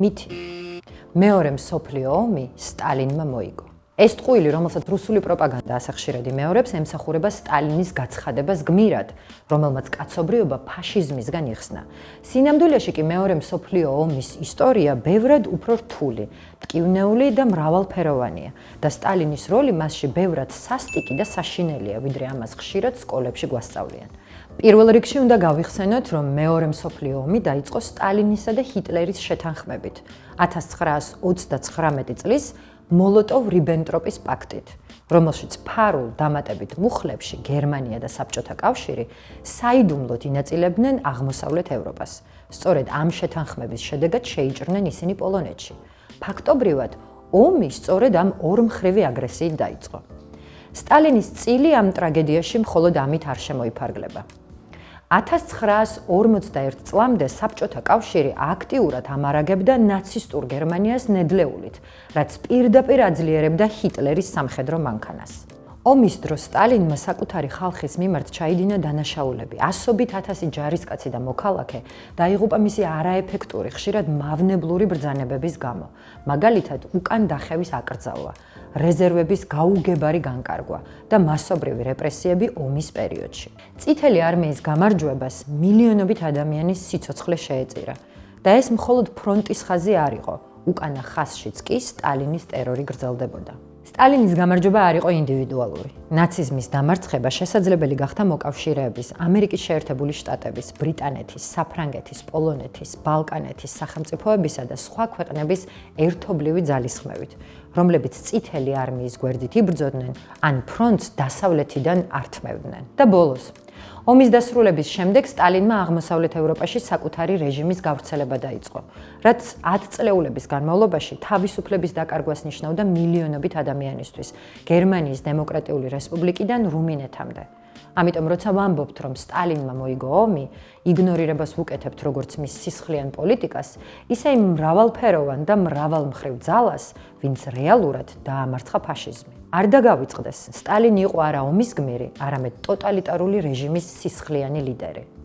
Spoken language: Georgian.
მითი. მეორე მსოფლიო ომი სტალინმა მოიგო. ეს ტყუილი, რომელსაც რუსული პროპაგანდა ასახშირად იმეორებს, ემსახურება სტალინის გაცხადებას გმირად, რომელმაც კაცობრიობა ფაშიზმისგან იხსნა. სინამდვილეში კი მეორე მსოფლიო ომის ისტორია ბევრად უფრო რთული, მტკივნეული და მრავალფეროვანია და სტალინის როლი მასში ბევრად სასტიკი და საშინელია, ვიდრე ამას ხშირად სკოლებში გვასწავლიან. პირველ რიგში უნდა გავიხსენოთ, რომ მეორე მსოფლიო ომი დაიწყო სტალინისა და ჰიტლერის შეთანხმებით 1939 წლის მოლოტოვ-რიბენტროპის პაქტით, რომელშიც ფარულ დამატებით მუხლებში გერმანია და საბჭოთა კავშირი საიდუმლოდ ინაწილებდნენ აღმოსავლეთ ევროპას. სწორედ ამ შეთანხმების შედეგად შეიჭრნენ ისინი პოლონეთში. ფაქტობრივად, ომი სწორედ ამ ორმხრივი აგრესიით დაიწყო. სტალინის წილი ამ ტრაგედიაში მხოლოდ ამით არ შემოიფარგლება. 1941 წლამდე საბჭოთა კავშირი აქტიურად ამარაგებდა ნაცისტურ გერმანიას ნედლეულით, რაც პირდაპირ აძლიერებდა ჰიტლერის სამხედრო მანქანას. ომის დროს სტალინმა საკუთარი ხალხის მიმართ ჩაიდინა დანაშაულები, ასობით ათასი ჯარისკაცი და მოქალაქე დაიღუპა მისი არაეფექტური, ხშირად მავნებლური ბრძანებების გამო, მაგალითად უკან დახევის აკრძალვა, რეზერვების გაუგებარი განკარგვა და მასობრივი რეპრესიები ომის პერიოდში. წითელი არმიის გამარჯვებას მილიონობით ადამიანის სიცოცხლე შეეწირა და ეს მხოლოდ ფრონტის ხაზი არ იყო, უკანა ხაზშიც კი სტალინის ტერორი გრძელდებოდა. სტალინის გამარჯვება არ იყო ინდივიდუალური. ნაციზმის დამარცხება შესაძლებელი გახდა მოკავშირეების, ამერიკის შეერთებული შტატების, ბრიტანეთის, საფრანგეთის, პოლონეთის, ბალკანეთის სახელმწიფოებისა და სხვა ქვეყნების ერთობლივი ძალისხმევით, რომლებიც წითელი არმიის გვერდით იბრძოდნენ, ან ფრონტს დასავლეთიდან ართმევდნენ. და ბოლოს, ომის დასრულების შემდეგ სტალინმა აღმოსავლეთ ევროპაში საკუთარი რეჟიმის გავრცელება დაიწყო, რაც 10 წლეულების განმავლობაში თავისუფლების დაკარგვას ნიშნავდა მილიონობით ადამიანისთვის, გერმანიის დემოკრატიული რესპუბლიკიდან რუმინეთამდე. ამიტომ, როცა ვამბობთ, რომ სტალინმა მოიგო ომი, იგნორირებას ვუკეთებთ როგორც მის სისხლიან პოლიტიკას, ისე იმ მრავალფეროვან და მრავალმხრივ ძალას, ვინც რეალურად დაამარცხა ფაშიზმი. არ დაგავიწყდეს, სტალინი იყო არა ომის გმირი, არამედ ტოტალიტარული რეჟიმის სისხლიანი ლიდერი.